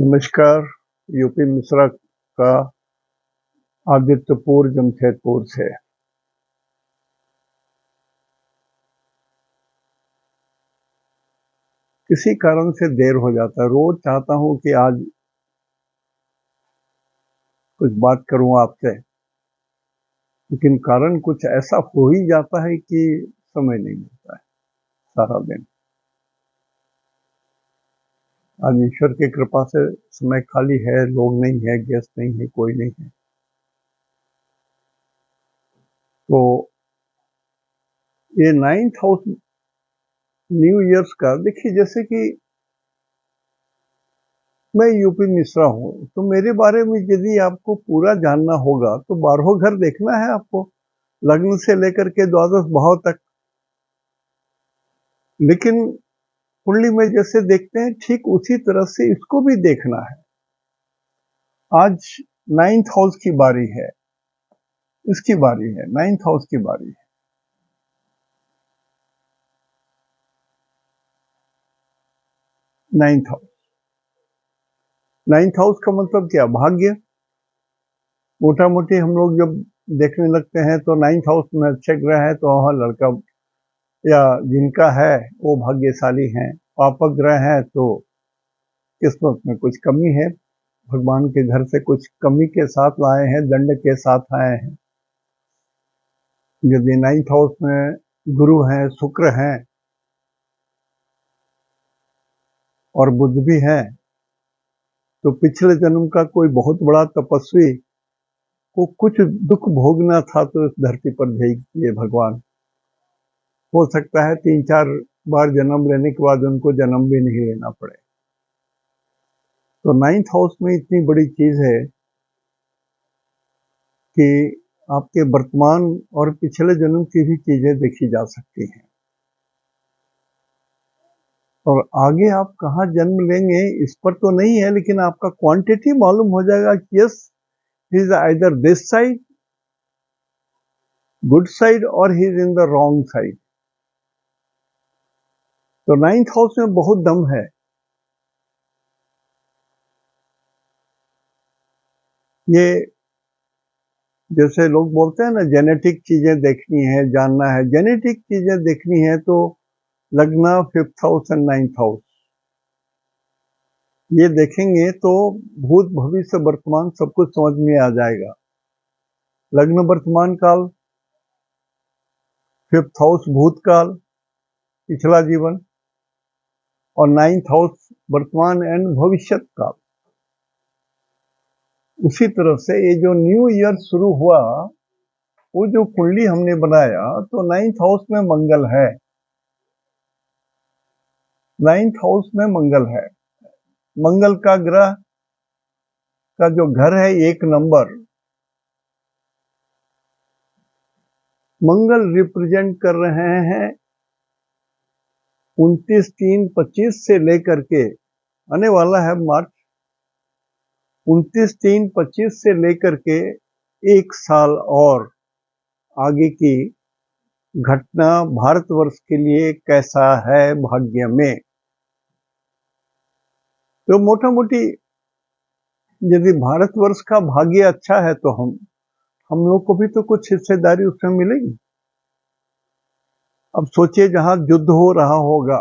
नमस्कार। यूपी मिश्रा का आदित्यपुर जमशेदपुर से। किसी कारण से देर हो जाता है। रोज चाहता हूं कि आज कुछ बात करूं आपसे, लेकिन कारण कुछ ऐसा हो ही जाता है कि समय नहीं मिलता है सारा दिन। आज ईश्वर की कृपा से समय खाली है, लोग नहीं है, गेस्ट नहीं है, कोई नहीं है। तो ये 9th हाउस न्यू ईयर्स का देखिए, जैसे कि मैं यूपी मिश्रा हूँ, तो मेरे बारे में यदि आपको पूरा जानना होगा तो 12 घर देखना है आपको, लग्न से लेकर के द्वादश भाव तक। लेकिन कुंडली में जैसे देखते हैं, ठीक उसी तरह से इसको भी देखना है। आज 9th हाउस की बारी है, इसकी बारी है, 9th हाउस की बारी है। नाइन्थ हाउस, 9th हाउस का मतलब क्या? भाग्य। मोटा मोटी हम लोग जब देखने लगते हैं तो 9th हाउस में अच्छे ग्रह है तो वहां लड़का या जिनका है वो भाग्यशाली हैं। पापक ग्रह है तो किस्मत में कुछ कमी है, भगवान के घर से कुछ कमी के साथ लाए हैं, दंड के साथ आए हैं। यदि 9th हाउस में गुरु हैं, शुक्र हैं और बुध भी है, तो पिछले जन्म का कोई बहुत बड़ा तपस्वी को कुछ दुख भोगना था तो इस धरती पर भेज दिए भगवान। हो सकता है 3-4 बार जन्म लेने के बाद उनको जन्म भी नहीं लेना पड़े। तो 9th हाउस में इतनी बड़ी चीज है कि आपके वर्तमान और पिछले जन्म की भी चीजें देखी जा सकती हैं, और आगे आप कहाँ जन्म लेंगे इस पर तो नहीं है, लेकिन आपका क्वांटिटी मालूम हो जाएगा कि yes, he is either this side, good side, और he is in the wrong side. तो 9th हाउस में बहुत दम है। ये जैसे लोग बोलते हैं ना, जेनेटिक चीजें देखनी है, जानना है, जेनेटिक चीजें देखनी है तो लग्न, 5th house and 9th house ये देखेंगे तो भूत भविष्य वर्तमान सब कुछ समझ में आ जाएगा। लग्न वर्तमान काल, 5th हाउस भूतकाल पिछला जीवन, और 9th हाउस वर्तमान एंड भविष्यत काल। उसी तरह से ये जो न्यू ईयर शुरू हुआ, वो जो कुंडली हमने बनाया तो 9th हाउस में मंगल है। 9th हाउस में मंगल है। मंगल का ग्रह का जो घर है 1 नंबर, मंगल रिप्रेजेंट कर रहे हैं 29-3-25 से लेकर के, आने वाला है मार्च, 29-3-25 से लेकर के 1 साल और आगे की घटना भारतवर्ष के लिए कैसा है भाग्य में। तो मोटा मोटी यदि भारतवर्ष का भाग्य अच्छा है तो हम लोग को भी तो कुछ हिस्सेदारी उसमें मिलेगी। अब सोचिए, जहां युद्ध हो रहा होगा,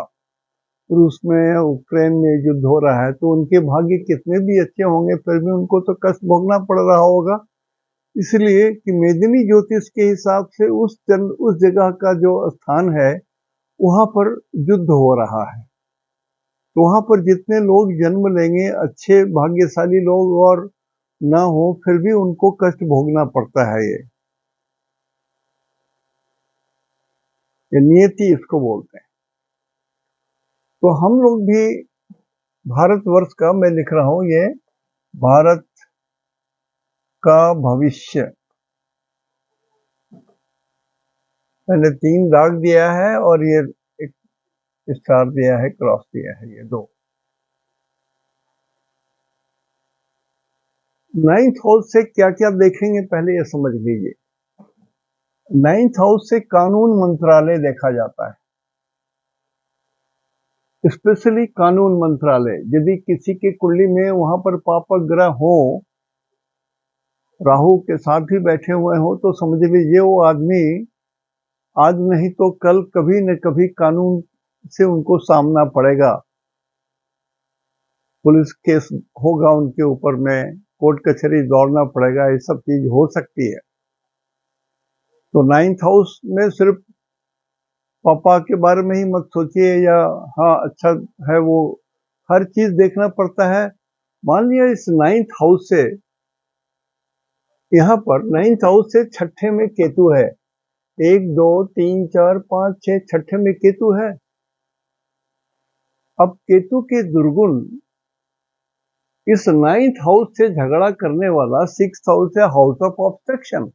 रूस में, यूक्रेन में युद्ध हो रहा है, तो उनके भाग्य कितने भी अच्छे होंगे फिर भी उनको तो कष्ट भोगना पड़ रहा होगा। इसलिए कि मेदिनी ज्योतिष के हिसाब से उस जगह का जो स्थान है वहां पर युद्ध हो रहा है, तो वहां पर जितने लोग जन्म लेंगे, अच्छे भाग्यशाली लोग और ना हो, फिर भी उनको कष्ट भोगना पड़ता है। ये नियति इसको बोलते हैं। तो हम लोग भी भारतवर्ष का, मैं लिख रहा हूं ये भारत का भविष्य, मैंने 3 दाग दिया है और ये एक स्टार दिया है, क्रॉस दिया है, ये 2। 9th हाउस से क्या क्या देखेंगे पहले ये समझ लीजिए। 9th हाउस से कानून मंत्रालय देखा जाता है। स्पेशली कानून मंत्रालय, यदि किसी की कुंडली में वहां पर पाप ग्रह हो, राहु के साथ ही बैठे हुए हो, तो समझ लीजिए वो आदमी आज नहीं तो कल कभी न कभी कानून से उनको सामना पड़ेगा, पुलिस केस होगा उनके ऊपर में, कोर्ट कचहरी दौड़ना पड़ेगा, ये सब चीज हो सकती है। तो 9th हाउस में सिर्फ पापा के बारे में ही मत सोचिए, या हाँ अच्छा है वो, हर चीज देखना पड़ता है। मान लिया इस 9th हाउस से, यहाँ पर 9th हाउस से छठे में केतु है, 1 2 3 4 5 6 छठे में केतु है। अब केतु के दुर्गुण इस 9th हाउस से झगड़ा करने वाला 6th हाउस है, हाउस ऑफ ऑब्स्ट्रक्शन।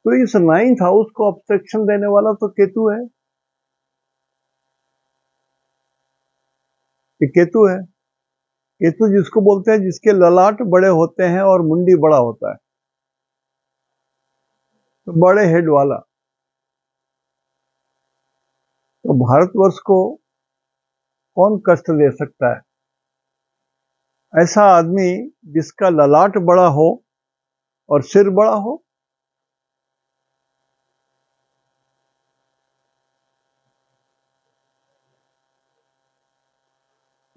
तो इस 9th हाउस को ऑब्स्ट्रक्शन देने वाला तो केतु है, ये केतु है। केतु जिसको बोलते हैं जिसके ललाट बड़े होते हैं और मुंडी बड़ा होता है, तो बड़े हेड वाला। तो भारतवर्ष को कौन कष्ट दे सकता है? ऐसा आदमी जिसका ललाट बड़ा हो और सिर बड़ा हो।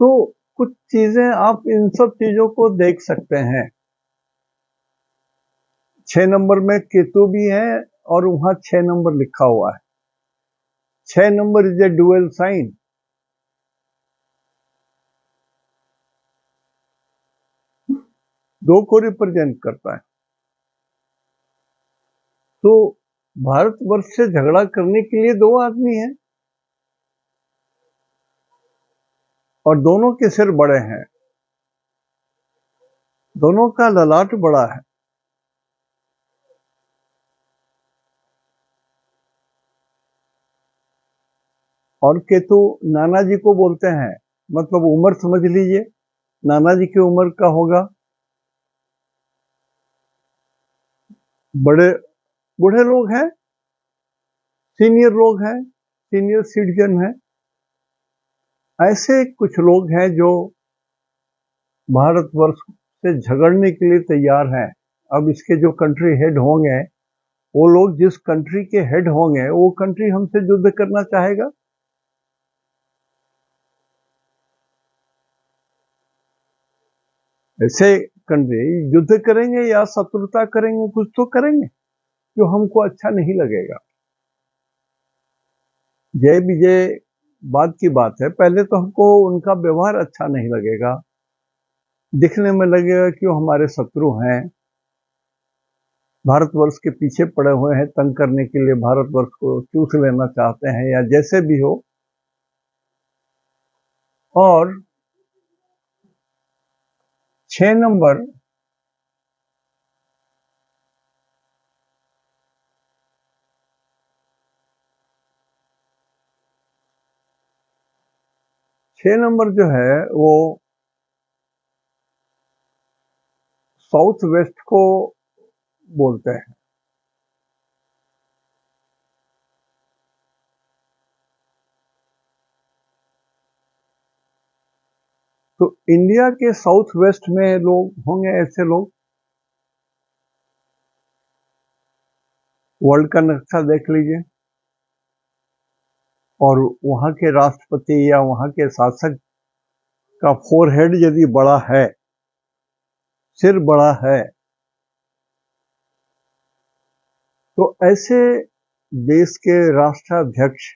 तो कुछ चीजें आप इन सब चीजों को देख सकते हैं। 6 नंबर में केतु भी है और वहां 6 नंबर लिखा हुआ है। 6 number is a dual sign. दो को रिप्रेजेंट करता है। तो भारतवर्ष से झगड़ा करने के लिए दो आदमी हैं और दोनों के सिर बड़े हैं, दोनों का ललाट बड़ा है। और केतु नाना जी को बोलते हैं, मतलब उम्र समझ लीजिए, नाना जी की उम्र का होगा, बड़े बूढ़े लोग हैं, सीनियर लोग हैं, सीनियर सिटीजन हैं। ऐसे कुछ लोग हैं जो भारतवर्ष से झगड़ने के लिए तैयार हैं। अब इसके जो कंट्री हेड होंगे, वो लोग जिस कंट्री के हेड होंगे वो कंट्री हमसे युद्ध करना चाहेगा। ऐसे कंट्री युद्ध करेंगे या शत्रुता करेंगे, कुछ तो करेंगे जो हमको अच्छा नहीं लगेगा। जय विजय बात की बात है, पहले तो हमको उनका व्यवहार अच्छा नहीं लगेगा, दिखने में लगेगा कि वो हमारे शत्रु हैं, भारतवर्ष के पीछे पड़े हुए हैं, तंग करने के लिए भारतवर्ष को चूस लेना चाहते हैं, या जैसे भी हो। और 6 नंबर, जो है वो साउथ वेस्ट को बोलते हैं। तो इंडिया के साउथ वेस्ट में लोग होंगे ऐसे लोग। वर्ल्ड का नक्शा देख लीजिए, और वहां के राष्ट्रपति या वहां के शासक का फोरहेड यदि बड़ा है, सिर बड़ा है, तो ऐसे देश के राष्ट्राध्यक्ष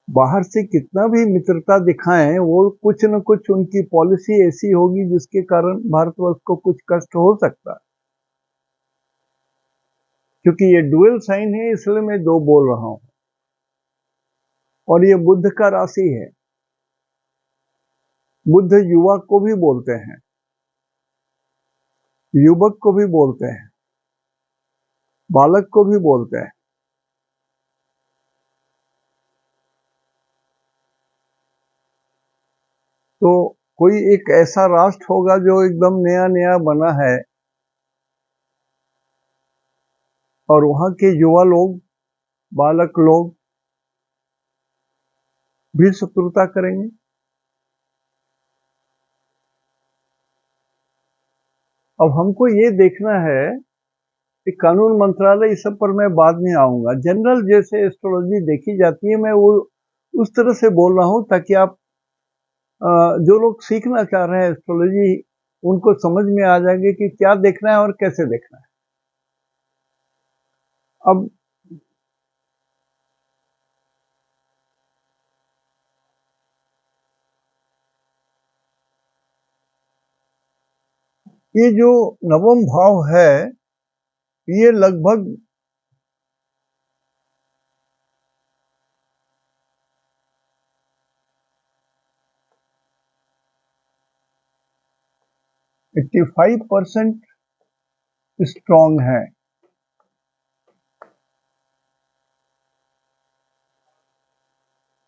बाहर से कितना भी मित्रता दिखाएं, वो कुछ न कुछ उनकी पॉलिसी ऐसी होगी जिसके कारण भारतवर्ष को कुछ कष्ट हो सकता है। क्योंकि ये डुअल साइन है, इसलिए मैं दो बोल रहा हूं। और ये बुध का राशि है। बुध युवा को भी बोलते हैं, युवक को भी बोलते हैं, बालक को भी बोलते हैं। तो कोई एक ऐसा राष्ट्र होगा जो एकदम नया नया बना है, और वहां के युवा लोग, बालक लोग भी शत्रुता करेंगे। अब हमको ये देखना है कि कानून मंत्रालय, इस सब पर मैं बाद में आऊंगा। जनरल जैसे एस्ट्रोलॉजी देखी जाती है, मैं वो उस तरह से बोल रहा हूं ताकि आप जो लोग सीखना चाह रहे हैं एस्ट्रोलॉजी, उनको समझ में आ जाएंगे कि क्या देखना है और कैसे देखना है। अब ये जो नवम भाव है, ये लगभग 85% स्ट्रांग है।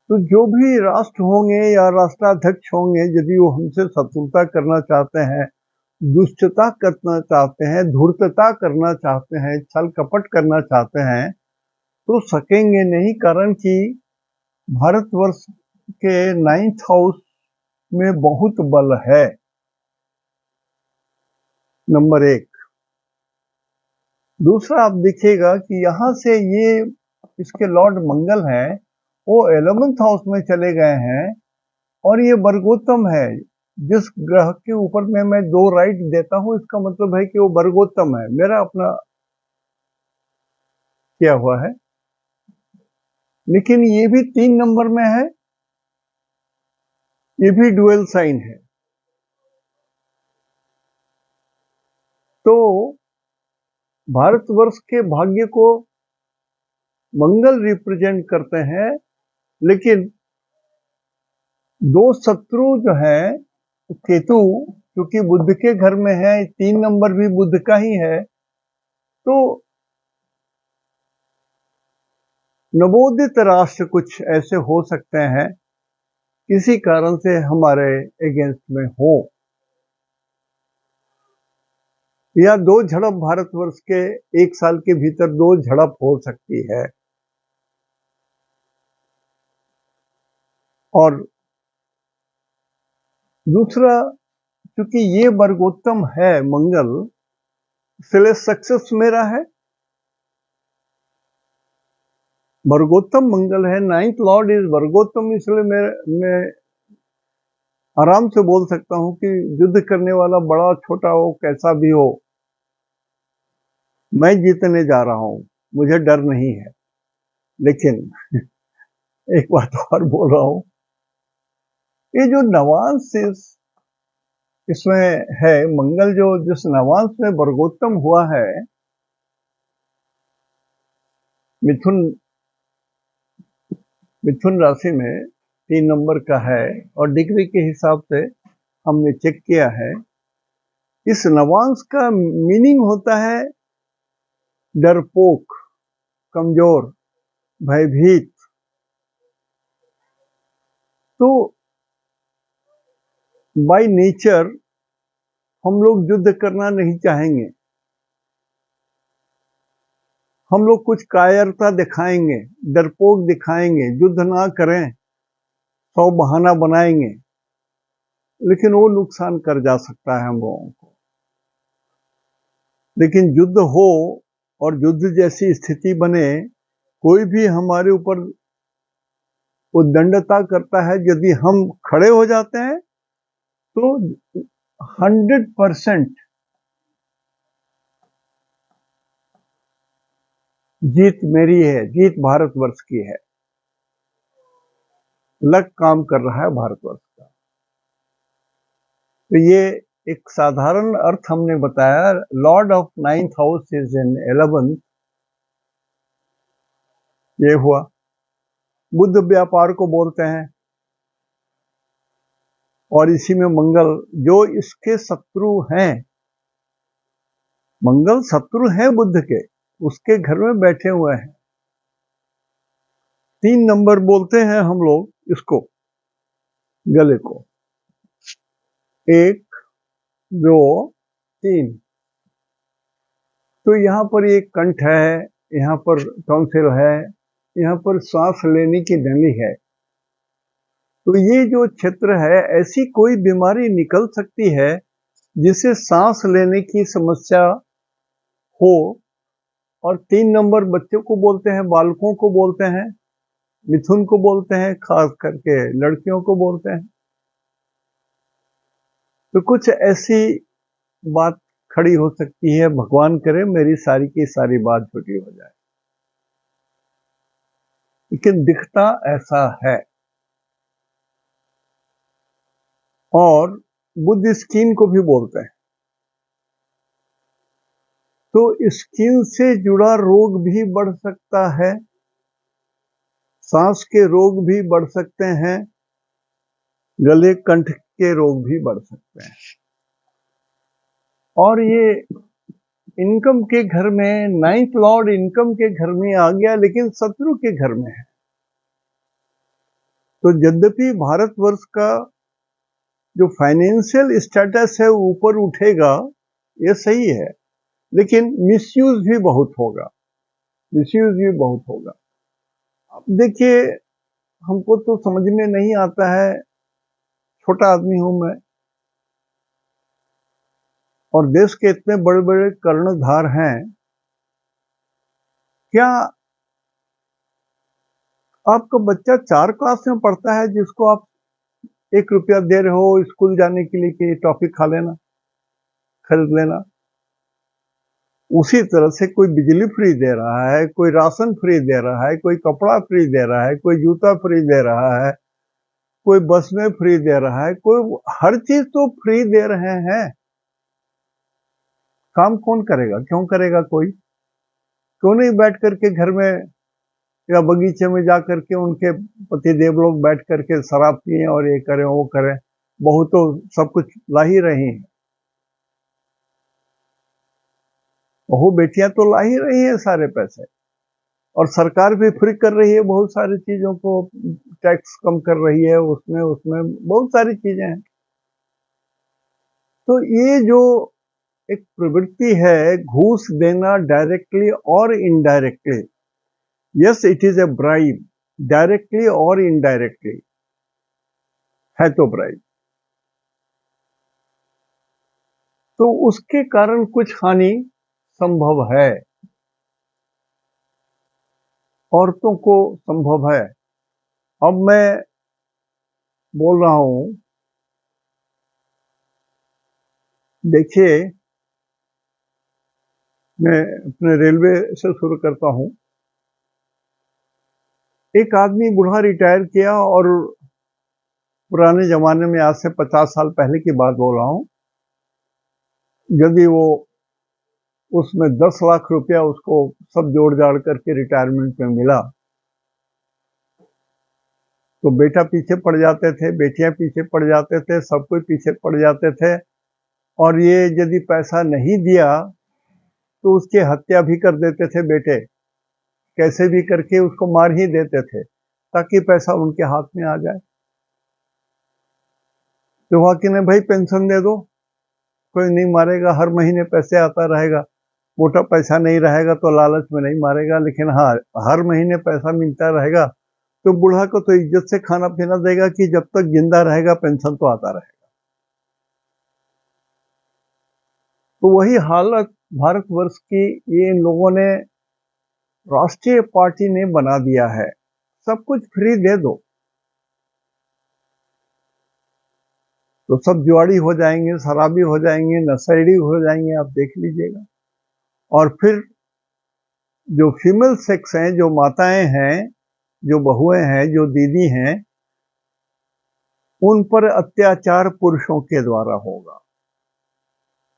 तो जो भी राष्ट्र होंगे या राष्ट्राध्यक्ष होंगे, यदि वो हमसे शत्रुता करना चाहते हैं, दुष्टता करना चाहते हैं, धूर्तता करना चाहते हैं, छल कपट करना चाहते हैं, तो सकेंगे नहीं। कारण कि भारतवर्ष के 9th हाउस में बहुत बल है, नंबर एक। दूसरा, आप देखिएगा कि यहां से ये इसके लॉर्ड मंगल हैं, वो 11th हाउस में चले गए हैं और ये वर्गोत्तम है। जिस ग्रह के ऊपर में मैं 2 राइट देता हूं, इसका मतलब है कि वो वर्गोत्तम है, मेरा अपना किया हुआ है। लेकिन ये भी 3 नंबर में है, ये भी डुअल साइन है। तो भारतवर्ष के भाग्य को मंगल रिप्रेजेंट करते हैं, लेकिन 2 शत्रु जो है केतु, क्योंकि बुध के घर में है, 3 नंबर भी बुध का ही है, तो नवोदित राष्ट्र कुछ ऐसे हो सकते हैं किसी कारण से हमारे अगेंस्ट में हो, या 2 झड़प भारतवर्ष के 1 साल के भीतर 2 झड़प हो सकती है। और दूसरा, क्योंकि ये वर्गोत्तम है मंगल, इसलिए सक्सेस मेरा है। वर्गोत्तम मंगल है, 9th लॉर्ड इज वर्गोत्तम, इसलिए मैं आराम से बोल सकता हूं कि युद्ध करने वाला बड़ा छोटा हो, कैसा भी हो, मैं जीतने जा रहा हूं, मुझे डर नहीं है। लेकिन एक बात और बोल रहा हूं, ये जो नवांश इसमें है, मंगल जो जिस नवांश में वर्गोत्तम हुआ है, मिथुन मिथुन राशि में 3 नंबर का है, और डिग्री के हिसाब से हमने चेक किया है, इस नवांश का मीनिंग होता है डरपोक, कमजोर, भयभीत। तो बाय नेचर हम लोग युद्ध करना नहीं चाहेंगे, हम लोग कुछ कायरता दिखाएंगे, डरपोक दिखाएंगे, युद्ध ना करें, 100 बहाना बनाएंगे, लेकिन वो नुकसान कर जा सकता है हम लोगों को। लेकिन युद्ध हो और युद्ध जैसी स्थिति बने, कोई भी हमारे ऊपर उद्दंडता करता है, यदि हम खड़े हो जाते हैं तो 100% जीत मेरी है, जीत भारतवर्ष की है। लक काम कर रहा है भारतवर्ष का। तो ये एक साधारण अर्थ हमने बताया। Lord of 9th house is in 11th, ये हुआ। बुध व्यापार को बोलते हैं, और इसी में मंगल, जो इसके शत्रु हैं, मंगल शत्रु हैं बुध के, उसके घर में बैठे हुए हैं। 3 नंबर बोलते हैं हम लोग इसको, गले को, 1 2 3। तो यहाँ पर एक कंठ है, यहाँ पर टॉन्सिल है, यहाँ पर सांस लेने की नली है। तो ये जो क्षेत्र है, ऐसी कोई बीमारी निकल सकती है जिससे सांस लेने की समस्या हो। और 3 नंबर बच्चों को बोलते हैं, बालकों को बोलते हैं, मिथुन को बोलते हैं, खास करके लड़कियों को बोलते हैं। तो कुछ ऐसी बात खड़ी हो सकती है, भगवान करे मेरी सारी की सारी बात झूठी हो जाए, लेकिन दिखता ऐसा है। और बुद्ध स्किन को भी बोलते हैं। तो स्किन से जुड़ा रोग भी बढ़ सकता है, सांस के रोग भी बढ़ सकते हैं, गले कंठ के रोग भी बढ़ सकते हैं। और ये इनकम के घर में, 9th लॉर्ड इनकम के घर में आ गया, लेकिन शत्रु के घर में है। तो यद्यपि भारतवर्ष का जो फाइनेंशियल स्टेटस है ऊपर उठेगा, ये सही है, लेकिन मिसयूज भी बहुत होगा, मिसयूज भी बहुत होगा। अब देखिए, हमको तो समझ में नहीं आता है, छोटा आदमी हूं मैं, और देश के इतने बड़े बड़े कर्णधार हैं, क्या आपका बच्चा 4 क्लास में पढ़ता है जिसको आप 1 रुपया दे रहे हो स्कूल जाने के लिए कि टॉफी खा लेना, खरीद लेना? उसी तरह से कोई बिजली फ्री दे रहा है, कोई राशन फ्री दे रहा है, कोई कपड़ा फ्री दे रहा है, कोई जूता फ्री दे रहा है, कोई बस में फ्री दे रहा है, कोई हर चीज तो फ्री दे रहे हैं। काम कौन करेगा? क्यों करेगा? कोई क्यों नहीं बैठ करके घर में या बगीचे में जा करके उनके पतिदेव लोग बैठ करके शराब पिए और ये करें वो करें? बहू तो सब कुछ ला ही रही है, बहू बेटियां तो ला ही रही है सारे पैसे, और सरकार भी फ्री कर रही है बहुत सारी चीजों को, टैक्स कम कर रही है, उसमें उसमें बहुत सारी चीजें हैं। तो ये जो एक प्रवृत्ति है घूस देना डायरेक्टली और indirectly, yes it is a bribe, directly और इनडायरेक्टली है तो ब्राइब, तो उसके कारण कुछ हानि संभव है, औरतों को संभव है। अब मैं बोल रहा हूं, देखिए, मैं अपने रेलवे से शुरू करता हूं। एक आदमी बूढ़ा रिटायर किया, और पुराने जमाने में, आज से 50 साल पहले की बात बोल रहा हूं, यदि वो उसमें 10 लाख रुपया उसको सब जोड़ जाड़ करके रिटायरमेंट में मिला, तो बेटा पीछे पड़ जाते थे, बेटियां पीछे पड़ जाते थे, सब कोई पीछे पड़ जाते थे। और ये यदि पैसा नहीं दिया तो उसकी हत्या भी कर देते थे बेटे, कैसे भी करके उसको मार ही देते थे ताकि पैसा उनके हाथ में आ जाए। तो वहां कि नहीं भाई पेंशन दे दो, कोई नहीं मारेगा, हर महीने पैसे आता रहेगा, मोटा पैसा नहीं रहेगा तो लालच में नहीं मारेगा, लेकिन हाँ हर महीने पैसा मिलता रहेगा तो बूढ़ा को तो इज्जत से खाना पीना देगा कि जब तक जिंदा रहेगा पेंशन तो आता रहेगा। तो वही हालत भारतवर्ष की ये इन लोगों ने, राष्ट्रीय पार्टी ने बना दिया है, सब कुछ फ्री दे दो तो सब जुआड़ी हो जाएंगे, शराबी हो जाएंगे, नशेड़ी हो जाएंगे, आप देख लीजिएगा। और फिर जो फीमेल सेक्स हैं, जो माताएं हैं, जो बहुएं हैं, जो दीदी हैं, उन पर अत्याचार पुरुषों के द्वारा होगा।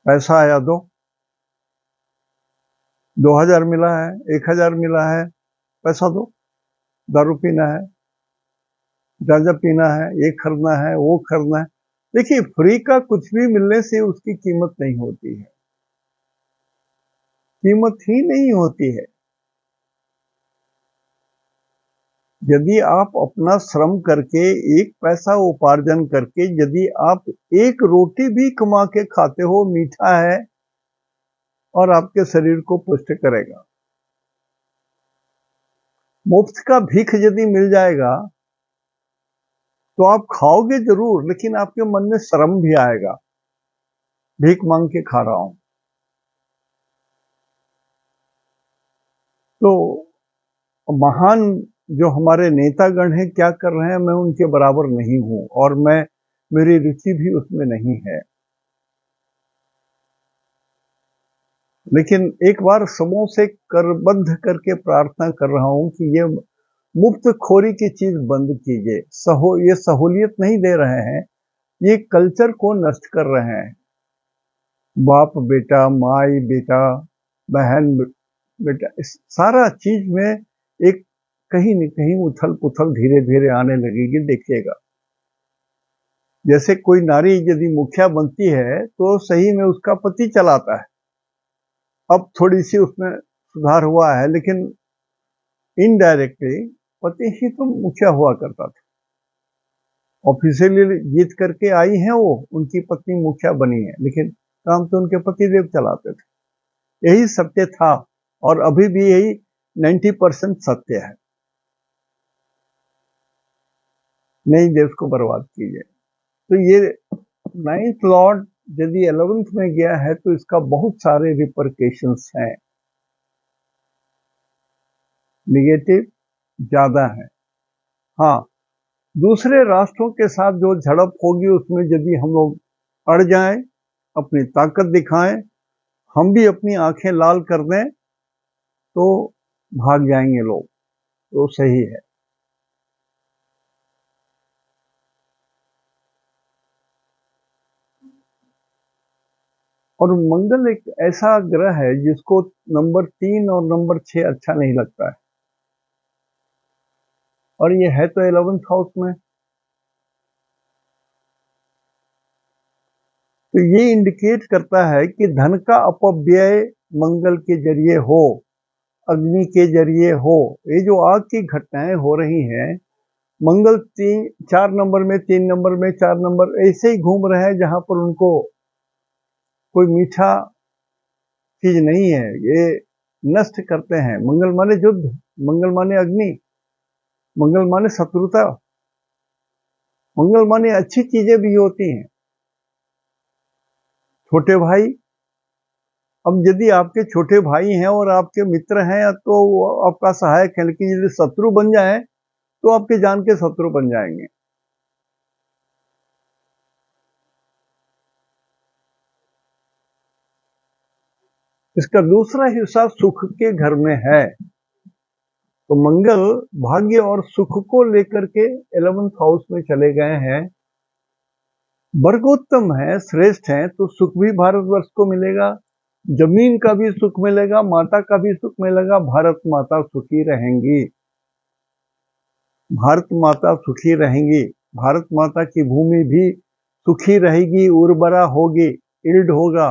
पैसा आया दो, 2000 मिला है, 1000 मिला है, पैसा दो, दारू पीना है, गांजा पीना है, ये खरीदना है, वो खरीदना है। देखिए, फ्री का कुछ भी मिलने से उसकी कीमत नहीं होती है, कीमत ही नहीं होती है। यदि आप अपना श्रम करके एक पैसा उपार्जन करके यदि आप एक रोटी भी कमा के खाते हो, मीठा है और आपके शरीर को पुष्ट करेगा। मुफ्त का भीख यदि मिल जाएगा तो आप खाओगे जरूर, लेकिन आपके मन में शर्म भी आएगा, भीख मांग के खा रहा हूं। तो महान जो हमारे नेतागण हैं क्या कर रहे हैं, मैं उनके बराबर नहीं हूं, और मेरी रुचि भी उसमें नहीं है। लेकिन एक बार सबों से करबद्ध करके प्रार्थना कर रहा हूं कि ये मुफ्त खोरी की चीज बंद कीजिए। ये सहूलियत नहीं दे रहे हैं, ये कल्चर को नष्ट कर रहे हैं। बाप बेटा, माई बेटा, बहन बेटा, इस सारा चीज में एक कहीं न कहीं उथल पुथल धीरे धीरे आने लगेगी, देखिएगा। जैसे कोई नारी यदि मुखिया बनती है तो सही में उसका पति चलाता है, अब थोड़ी सी उसमें सुधार हुआ है, लेकिन इनडायरेक्टली पति ही तो मुखिया हुआ करता था। ऑफिशियली जीत करके आई हैं वो, उनकी पत्नी मुखिया बनी है, लेकिन काम तो उनके पतिदेव चलाते थे। यही सत्य था, और अभी भी यही 90% सत्य है। नहीं देश को बर्बाद कीजिए। तो ये 9th लॉर्ड यदि 11th में गया है तो इसका बहुत सारे रिपरकेशंस हैं, निगेटिव ज्यादा है। हाँ, दूसरे राष्ट्रों के साथ जो झड़प होगी उसमें यदि हम लोग अड़ जाएं, अपनी ताकत दिखाएं, हम भी अपनी आंखें लाल कर दें, तो भाग जाएंगे लोग, तो सही है। और मंगल एक ऐसा ग्रह है जिसको नंबर 3 और नंबर 6 अच्छा नहीं लगता है, और ये है तो 11th हाउस में। तो ये इंडिकेट करता है कि धन का अपव्यय मंगल के जरिए हो, अग्नि के जरिए हो। ये जो आग की घटनाएं हो रही हैं, मंगल 4 नंबर में, 3 नंबर में, 4 नंबर ऐसे ही घूम रहे हैं जहां पर उनको कोई मीठा चीज नहीं है, ये नष्ट करते हैं। मंगल माने युद्ध, मंगल माने अग्नि, मंगल माने शत्रुता, मंगल माने अच्छी चीजें भी होती हैं। छोटे भाई, अब यदि आपके छोटे भाई हैं और आपके मित्र हैं तो वो आपका सहायक है, लेकिन यदि शत्रु बन जाए तो आपके जान के शत्रु बन जाएंगे। इसका दूसरा हिस्सा सुख के घर में है, तो मंगल भाग्य और सुख को लेकर के 11th हाउस में चले गए हैं। वर्गोत्तम है, श्रेष्ठ है, तो सुख भी भारतवर्ष को मिलेगा, जमीन का भी सुख मिलेगा, माता का भी सुख मिलेगा। भारत माता सुखी रहेंगी, भारत माता सुखी रहेंगी, भारत माता की भूमि भी सुखी रहेगी, उर्वरा होगी, इल्ड होगा,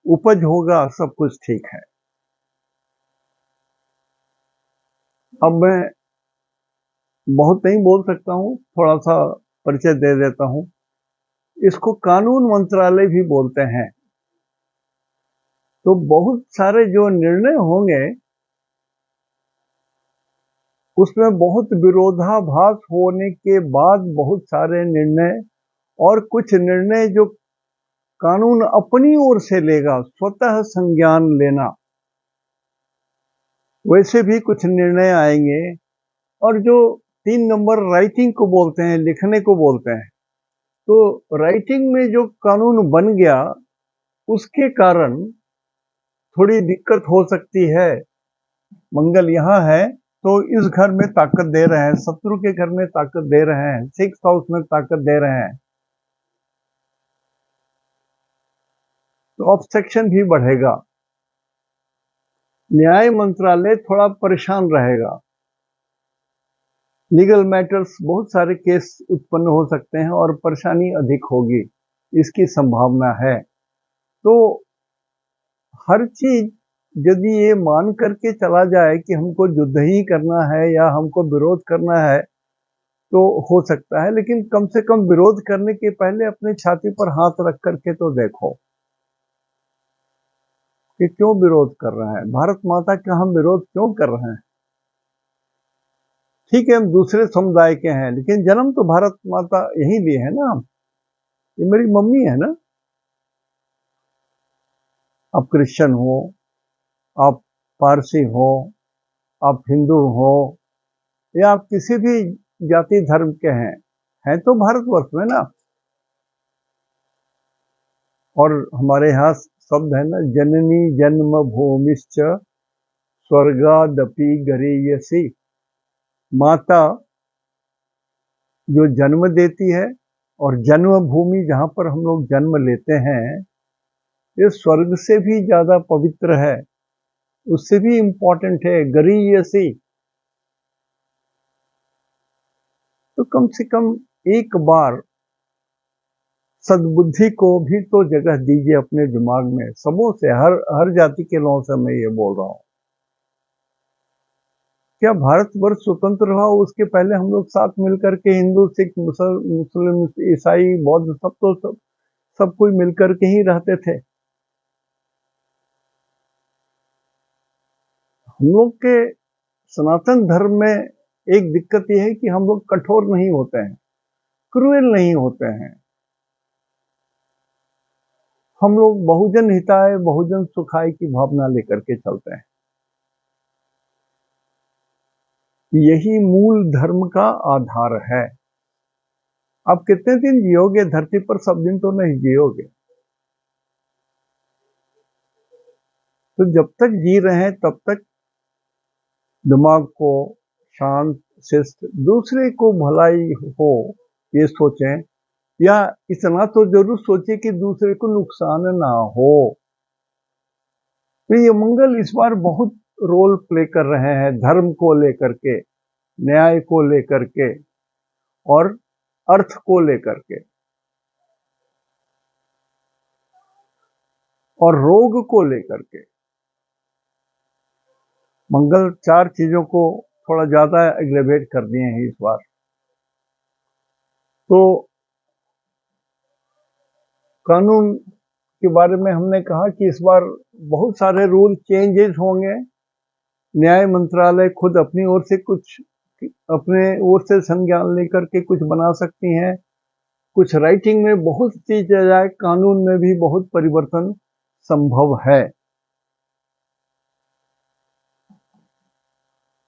उपज होगा, सब कुछ ठीक है। अब मैं बहुत नहीं बोल सकता हूं, थोड़ा सा परिचय दे देता हूं। इसको कानून मंत्रालय भी बोलते हैं। तो बहुत सारे जो निर्णय होंगे उसमें बहुत विरोधाभास होने के बाद बहुत सारे निर्णय, और कुछ निर्णय जो कानून अपनी ओर से लेगा, स्वतः संज्ञान लेना, वैसे भी कुछ निर्णय आएंगे। और जो 3 नंबर राइटिंग को बोलते हैं, लिखने को बोलते हैं, तो राइटिंग में जो कानून बन गया उसके कारण थोड़ी दिक्कत हो सकती है। मंगल यहाँ है तो इस घर में ताकत दे रहे हैं, शत्रु के घर में ताकत दे रहे हैं, 6th हाउस में ताकत दे रहे हैं, तो ऑब्स्ट्रक्शन भी बढ़ेगा। न्याय मंत्रालय थोड़ा परेशान रहेगा, लीगल मैटर्स, बहुत सारे केस उत्पन्न हो सकते हैं और परेशानी अधिक होगी, इसकी संभावना है। तो हर चीज यदि ये मान करके चला जाए कि हमको युद्ध ही करना है या हमको विरोध करना है, तो हो सकता है, लेकिन कम से कम विरोध करने के पहले अपने छाती पर हाथ रख करके तो देखो कि क्यों विरोध कर रहे हैं, भारत माता का हम विरोध क्यों कर रहे हैं। ठीक है, हम दूसरे समुदाय के हैं, लेकिन जन्म तो भारत माता यहीं लिए है ना। ये मेरी मम्मी है ना। आप क्रिश्चियन हो, आप पारसी हो, आप हिंदू हो, या आप किसी भी जाति धर्म के हैं तो भारतवर्ष में ना। और हमारे यहाँ शब्द है ना, जननी जन्म भूमिश्च स्वर्गादपि गरीयसी। माता जो जन्म देती है, और जन्मभूमि जहां पर हम लोग जन्म लेते हैं, ये स्वर्ग से भी ज्यादा पवित्र है, उससे भी इंपॉर्टेंट है, गरीयसी। तो कम से कम एक बार सद्बुद्धि को भी तो जगह दीजिए अपने दिमाग में, सबों से, हर जाति के लोगों से मैं ये बोल रहा हूं। क्या भारतवर्ष स्वतंत्र हुआ उसके पहले हम लोग साथ मिलकर के, हिंदू सिख मुस्लिम ईसाई बौद्ध, सब कोई मिलकर के ही रहते थे। हम लोग के सनातन धर्म में एक दिक्कत यह है कि हम लोग कठोर नहीं होते हैं, क्रूएल नहीं होते हैं। हम लोग बहुजन हिताय बहुजन सुखाय की भावना लेकर के चलते हैं। यही मूल धर्म का आधार है। आप कितने दिन जियोगे धरती पर? सब दिन तो नहीं जियोगे। तो जब तक जी रहे हैं तब तक दिमाग को शांत, शिष्ट, दूसरे को भलाई हो ये सोचें, या इतना तो जरूर सोचे कि दूसरे को नुकसान ना हो। तो ये मंगल इस बार बहुत रोल प्ले कर रहे हैं, धर्म को लेकर के, न्याय को लेकर के, और अर्थ को लेकर के, और रोग को लेकर के। मंगल 4 चीजों को थोड़ा ज्यादा एग्रेवेट कर दिए हैं इस बार। तो कानून के बारे में हमने कहा कि इस बार बहुत सारे रूल चेंजेस होंगे। न्याय मंत्रालय खुद अपनी ओर से कुछ, अपने ओर से संज्ञान लेकर के कुछ बना सकती हैं। कुछ राइटिंग में बहुत चीज आ जाए, कानून में भी बहुत परिवर्तन संभव है।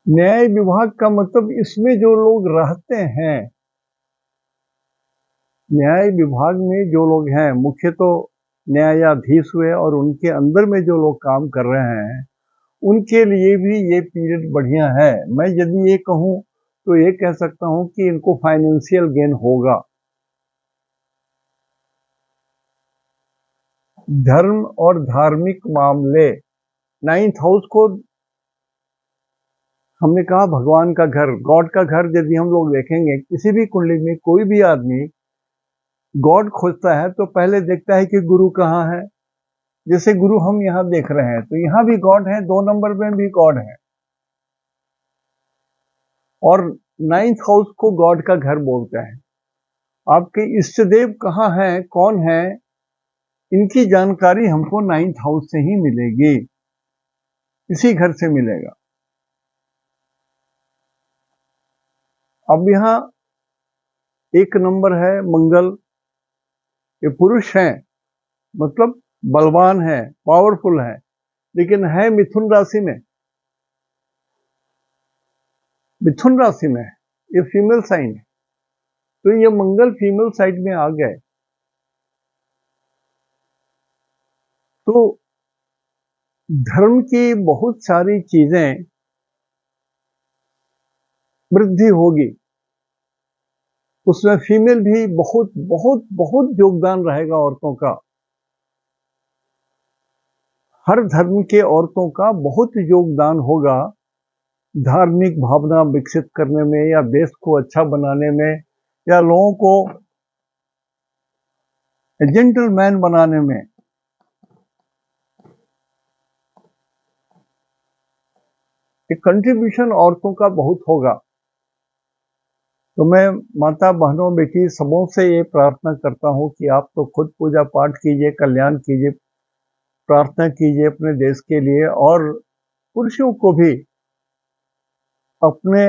न्याय विभाग का मतलब, इसमें जो लोग रहते हैं, न्याय विभाग में जो लोग हैं, मुख्य तो न्यायाधीश हुए, और उनके अंदर में जो लोग काम कर रहे हैं, उनके लिए भी ये पीरियड बढ़िया है। मैं यदि ये कहूं तो ये कह सकता हूं कि इनको फाइनेंशियल गेन होगा। धर्म और धार्मिक मामले, 9th हाउस को हमने कहा भगवान का घर, गॉड का घर। यदि हम लोग देखेंगे किसी भी कुंडली में, कोई भी आदमी गॉड खोजता है तो पहले देखता है कि गुरु कहाँ है। जैसे गुरु हम यहाँ देख रहे हैं, तो यहाँ भी गॉड है, 2 नंबर में भी गॉड है, और 9th हाउस को गॉड का घर बोलते हैं। आपके इष्ट देव कहाँ हैं, कौन है, इनकी जानकारी हमको 9th हाउस से ही मिलेगी, इसी घर से मिलेगा। अब यहाँ 1 नंबर है मंगल, ये पुरुष है, मतलब बलवान है, पावरफुल है, लेकिन है मिथुन राशि में। मिथुन राशि में ये फीमेल साइन है, तो ये मंगल फीमेल साइड में आ गए, तो धर्म की बहुत सारी चीजें वृद्धि होगी। उसमें फीमेल भी बहुत बहुत बहुत योगदान रहेगा औरतों का। हर धर्म के औरतों का बहुत योगदान होगा धार्मिक भावना विकसित करने में, या देश को अच्छा बनाने में, या लोगों को जेंटलमैन बनाने में। एक कंट्रीब्यूशन औरतों का बहुत होगा। तो मैं माता बहनों बेटी सबों से ये प्रार्थना करता हूं कि आप तो खुद पूजा पाठ कीजिए, कल्याण कीजिए, प्रार्थना कीजिए अपने देश के लिए, और पुरुषों को भी अपने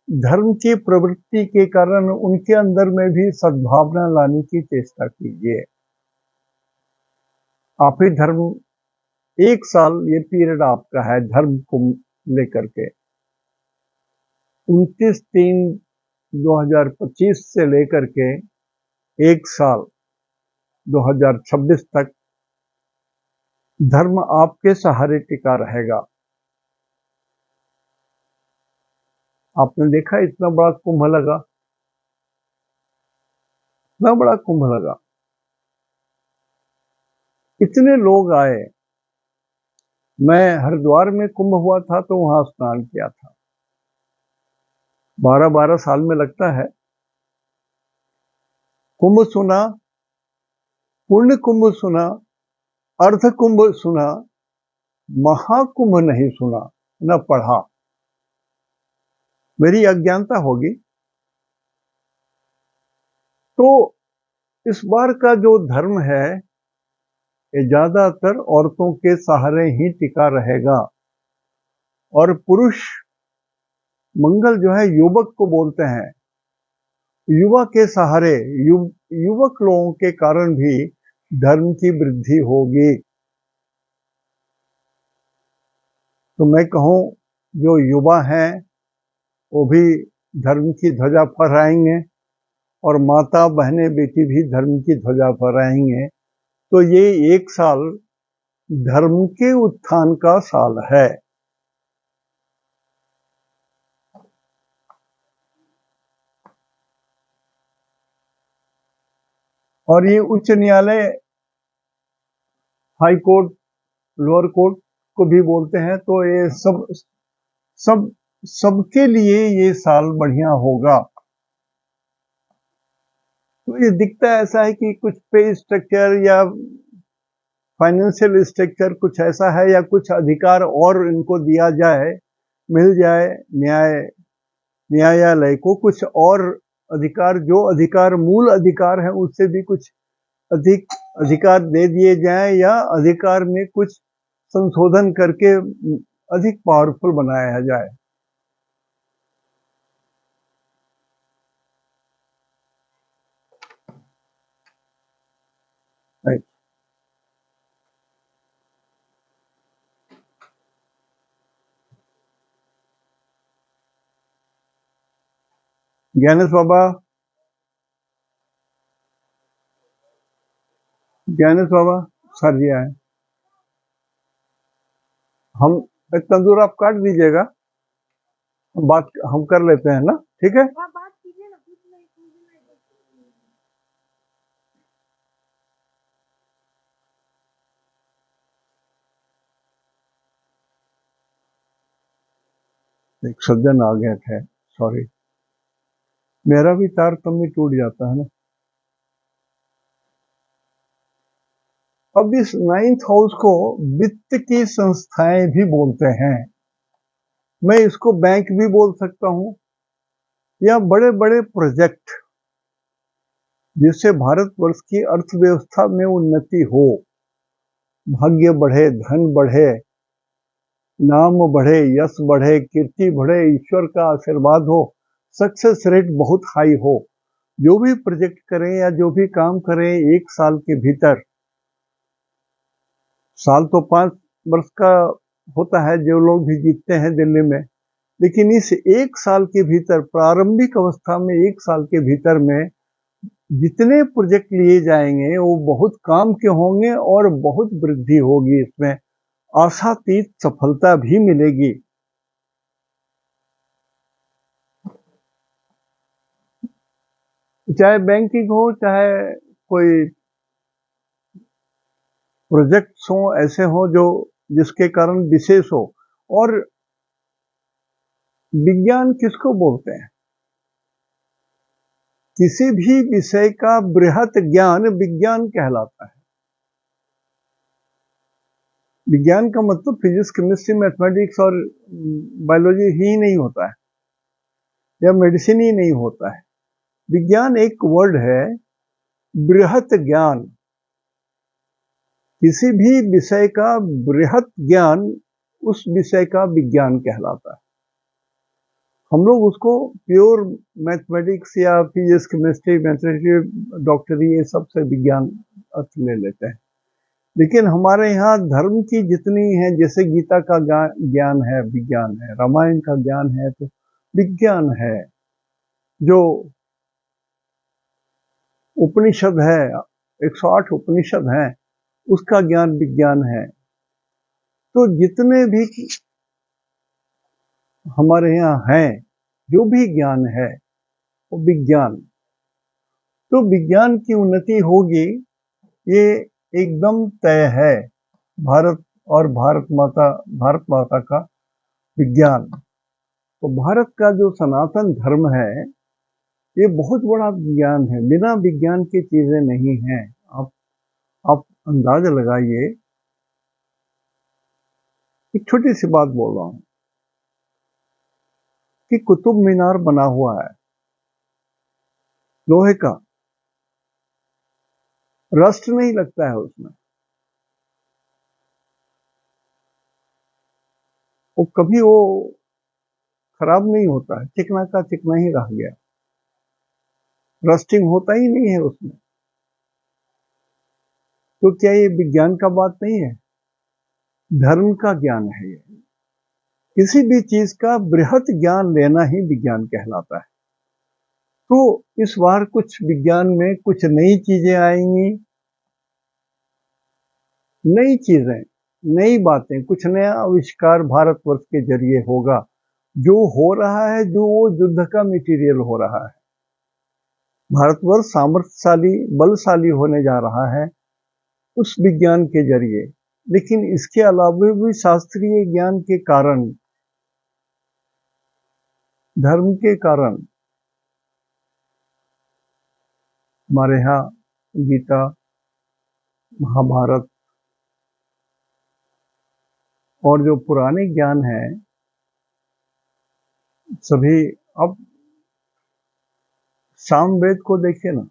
धर्म की प्रवृत्ति के कारण उनके अंदर में भी सद्भावना लाने की चेष्टा कीजिए। आप ही धर्म, एक साल ये पीरियड आपका है धर्म को लेकर के, 29/3/2025 से लेकर के एक साल 2026 तक धर्म आपके सहारे टिका रहेगा। आपने देखा इतना बड़ा कुंभ लगा, इतना बड़ा कुंभ लगा, इतने लोग आए। मैं हरिद्वार में कुंभ हुआ था तो वहां स्नान किया था। 12-12 साल में लगता है। कुंभ सुना, पूर्ण कुंभ सुना, अर्ध कुंभ सुना, महाकुंभ नहीं सुना न पढ़ा। मेरी अज्ञानता होगी। तो इस बार का जो धर्म है ये ज्यादातर औरतों के सहारे ही टिका रहेगा, और पुरुष मंगल जो है युवक को बोलते हैं, युवा के सहारे, युवक लोगों के कारण भी धर्म की वृद्धि होगी। तो मैं कहूं जो युवा हैं वो भी धर्म की ध्वजा फहराएंगे, और माता बहनें बेटी भी धर्म की ध्वजा फहराएंगे। तो ये एक साल धर्म के उत्थान का साल है। और ये उच्च न्यायालय, हाई कोर्ट, लोअर कोर्ट को भी बोलते हैं। तो ये सब सब सबके लिए ये साल बढ़िया होगा। तो ये दिखता ऐसा है कि कुछ पे स्ट्रक्चर या फाइनेंशियल स्ट्रक्चर कुछ ऐसा है, या कुछ अधिकार और इनको दिया जाए, मिल जाए न्यायालय को कुछ और अधिकार, जो अधिकार मूल अधिकार है उससे भी कुछ अधिक अधिकार दे दिए जाएं, या अधिकार में कुछ संशोधन करके अधिक पावरफुल बनाया जाए। ज्ञानेश बाबा, ज्ञानेश बाबा सर जी आए। हम इतना दूर आप काट दीजिएगा, बात हम कर लेते हैं ना, ठीक है। एक सज्जन आ गए थे, सॉरी। मेरा भी तारतम्य टूट जाता है ना। अब इस 9th हाउस को वित्त की संस्थाएं भी बोलते हैं। मैं इसको बैंक भी बोल सकता हूं, या बड़े बड़े प्रोजेक्ट जिससे भारतवर्ष की अर्थव्यवस्था में उन्नति हो, भाग्य बढ़े, धन बढ़े, नाम बढ़े, यश बढ़े, कीर्ति बढ़े, ईश्वर का आशीर्वाद हो, सक्सेस रेट बहुत हाई हो। जो भी प्रोजेक्ट करें या जो भी काम करें एक साल के भीतर, साल तो 5 वर्ष का होता है जो लोग भी जीतते हैं दिल्ली में, लेकिन इस एक साल के भीतर, प्रारंभिक अवस्था में एक साल के भीतर में जितने प्रोजेक्ट लिए जाएंगे वो बहुत काम के होंगे और बहुत वृद्धि होगी, इसमें आशातीत सफलता भी मिलेगी। चाहे बैंकिंग हो, चाहे कोई प्रोजेक्ट्स हो, ऐसे हो जो जिसके कारण विशेष हो। और विज्ञान किसको बोलते हैं? किसी भी विषय का बृहत ज्ञान विज्ञान कहलाता है। विज्ञान का मतलब फिजिक्स, केमिस्ट्री, मैथमेटिक्स और बायोलॉजी ही नहीं होता है, या मेडिसिन ही नहीं होता है। विज्ञान एक वर्ड है, बृहत ज्ञान। किसी भी विषय का बृहत ज्ञान उस विषय का विज्ञान कहलाता है। हम लोग उसको प्योर मैथमेटिक्स या फिजिक्स, केमिस्ट्री, मैथमेटिक्स, डॉक्टरी, ये सब से विज्ञान अर्थ ले लेते हैं। लेकिन हमारे यहाँ धर्म की जितनी है, जैसे गीता का ज्ञान है, विज्ञान है, रामायण का ज्ञान है तो विज्ञान है, जो उपनिषद है, 108 उपनिषद हैं, उसका ज्ञान विज्ञान है। तो जितने भी हमारे यहाँ हैं, जो भी ज्ञान है वो विज्ञान। तो विज्ञान की उन्नति होगी, ये एकदम तय है। भारत और भारत माता का विज्ञान। तो भारत का जो सनातन धर्म है, ये बहुत बड़ा विज्ञान है। बिना विज्ञान की चीजें नहीं हैं। आप अंदाजा लगाइए। एक छोटी सी बात बोल रहा हूं कि कुतुब मीनार बना हुआ है लोहे का, रस्ट नहीं लगता है उसमें, वो कभी वो खराब नहीं होता है, चिकना का चिकना ही रह गया, रस्टिंग होता ही नहीं है उसमें। तो क्या ये विज्ञान का बात नहीं है? धर्म का ज्ञान है ये। किसी भी चीज का बृहत ज्ञान लेना ही विज्ञान कहलाता है। तो इस बार कुछ विज्ञान में कुछ नई चीजें आएंगी, नई चीजें, नई बातें, कुछ नया आविष्कार भारतवर्ष के जरिए होगा। जो हो रहा है, जो वो युद्ध का मटेरियल हो रहा है, भारतवर्ष सामर्थ्यशाली, बलशाली होने जा रहा है उस विज्ञान के जरिए। लेकिन इसके अलावा भी शास्त्रीय ज्ञान के कारण, धर्म के कारण हमारे यहाँ गीता, महाभारत और जो पुराने ज्ञान है सभी, अब सामवेद को देखिए ना,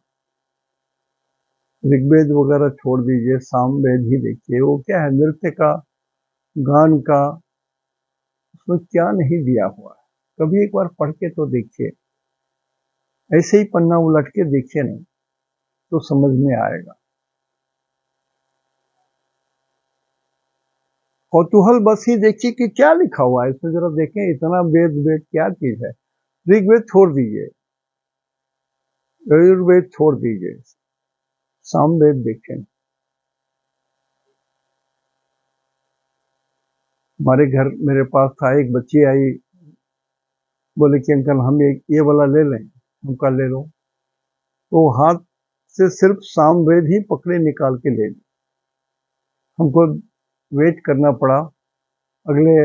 ऋग्वेद वगैरह छोड़ दीजिए, सामवेद ही देखिए। वो क्या है? नृत्य का, गान का, उसमें क्या नहीं दिया हुआ है। कभी एक बार पढ़ के तो देखिए, ऐसे ही पन्ना उलट के देखिए नहीं तो समझ में आएगा। कौतूहल बस ही देखिए कि क्या लिखा हुआ है इसमें, जरा देखें। इतना वेद वेद क्या चीज है। ऋग्वेद छोड़ दीजिए, यजुर्वेद छोड़ दीजिए, सामवेद देखें। हमारे घर, मेरे पास था, एक बच्ची आई, बोले कि अंकल हम ये वाला ले लें। हमका ले लो। तो हाथ से सिर्फ सामवेद ही पकड़े निकाल के ले ली। हमको वेट करना पड़ा अगले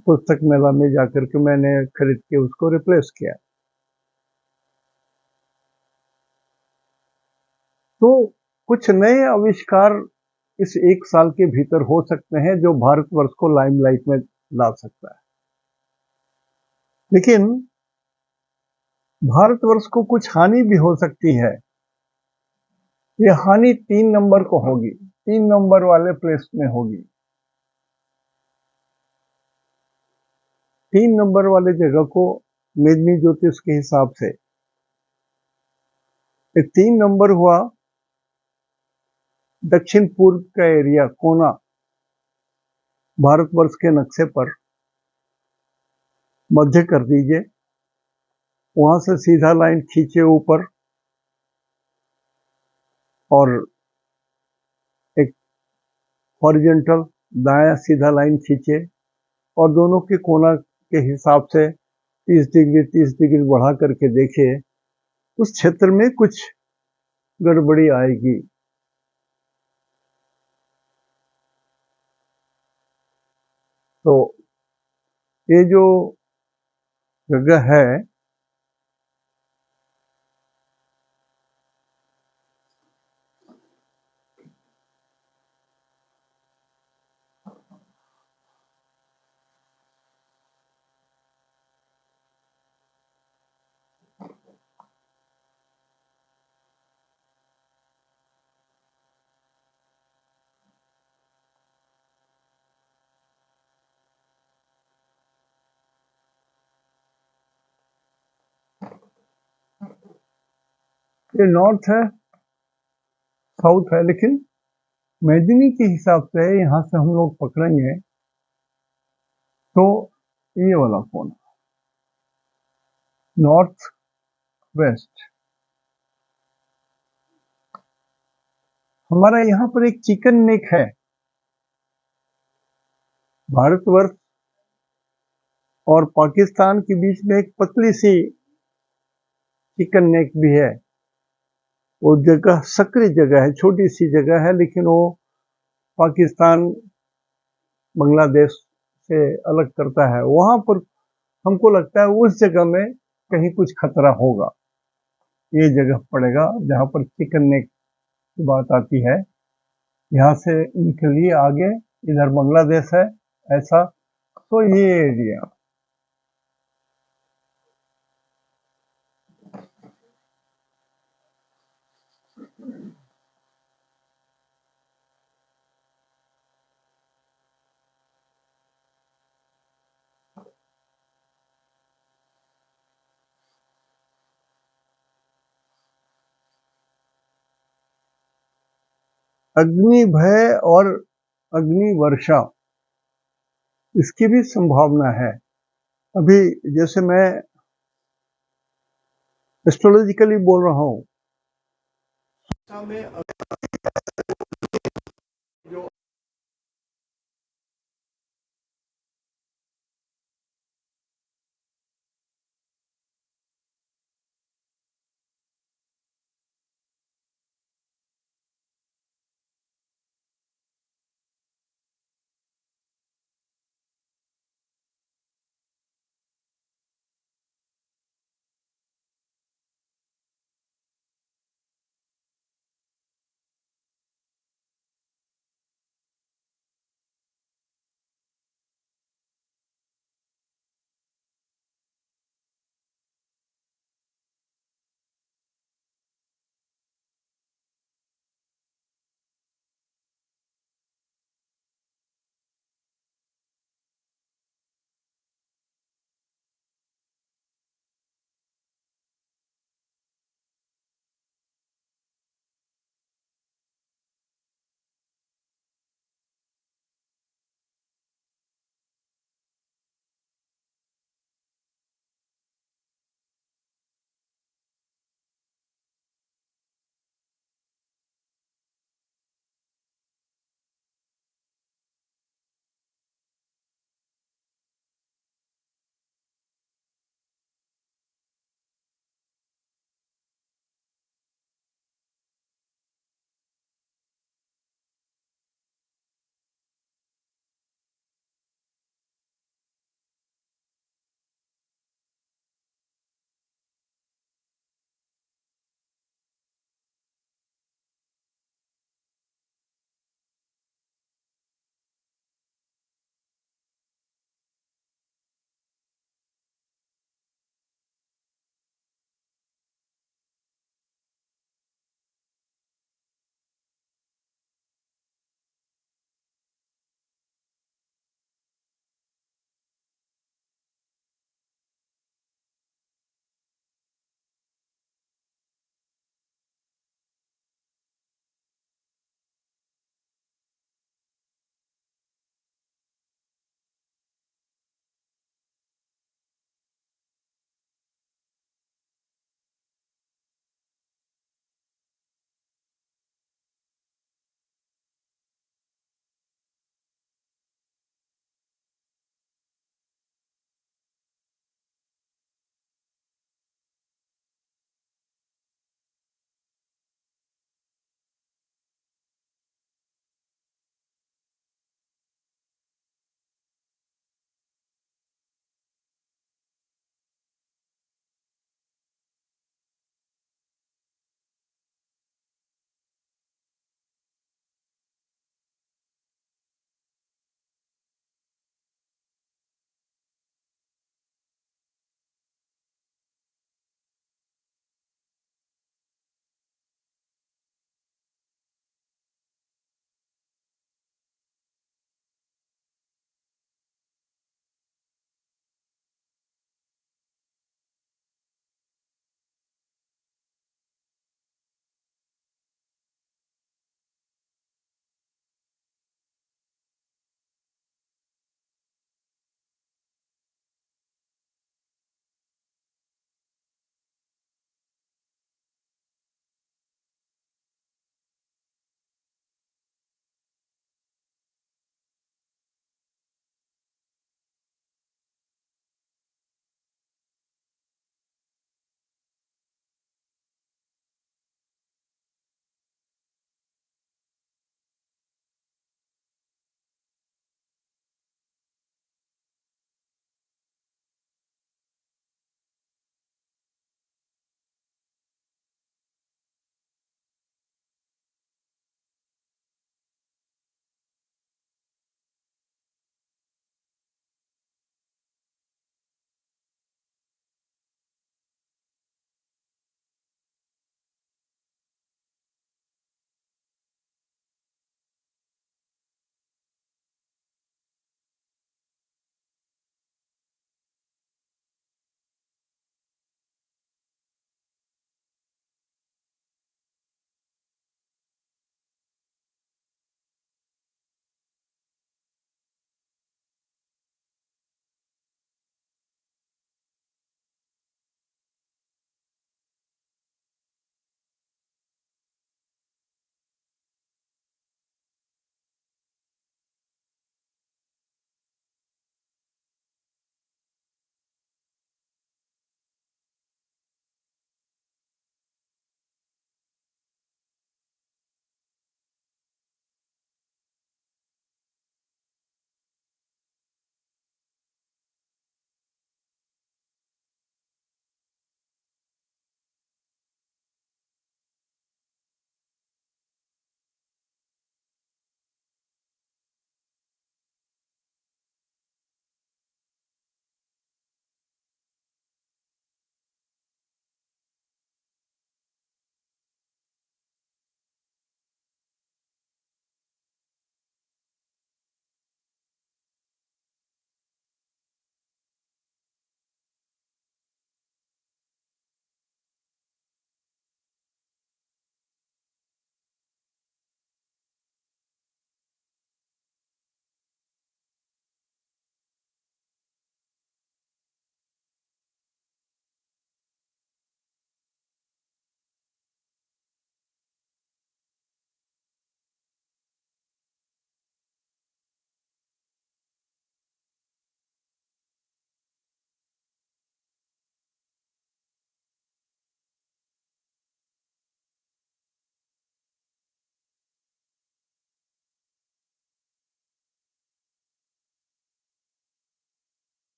पुस्तक मेला में जाकर के, मैंने खरीद के उसको रिप्लेस किया। तो कुछ नए आविष्कार इस एक साल के भीतर हो सकते हैं जो भारतवर्ष को लाइमलाइट में ला सकता है। लेकिन भारतवर्ष को कुछ हानि भी हो सकती है। ये हानि 3 नंबर को होगी, 3 नंबर वाले प्लेस में होगी। 3 नंबर वाले जगह को मेदिनी ज्योतिष के हिसाब से, 3 नंबर हुआ दक्षिण पूर्व का एरिया, कोना, भारतवर्ष के नक्शे पर मध्य कर दीजिए। वहां से सीधा लाइन खींचे ऊपर और एक हॉरिजॉन्टल दाया सीधा लाइन खींचे, और दोनों के कोना के हिसाब से 30 डिग्री बढ़ा करके देखिए, उस क्षेत्र में कुछ गड़बड़ी आएगी। तो ये जो जगह है, ये नॉर्थ है, साउथ है, लेकिन मेदिनी के हिसाब से यहाँ से हम लोग पकड़ेंगे तो ये वाला कोना, नॉर्थ वेस्ट। हमारा यहाँ पर एक चिकन नेक है। भारतवर्ष और पाकिस्तान के बीच में एक पतली सी चिकन नेक भी है। वो जगह सक्रिय जगह है, छोटी सी जगह है, लेकिन वो पाकिस्तान बांग्लादेश से अलग करता है। वहां पर हमको लगता है उस जगह में कहीं कुछ खतरा होगा। ये जगह पड़ेगा जहां पर चिकन नेक की बात आती है। यहाँ से निकलिए आगे, इधर बांग्लादेश है, ऐसा। तो ये एरिया अग्नि भय और अग्नि वर्षा, इसकी भी संभावना है। अभी जैसे मैं एस्ट्रोलॉजिकली बोल रहा हूँ,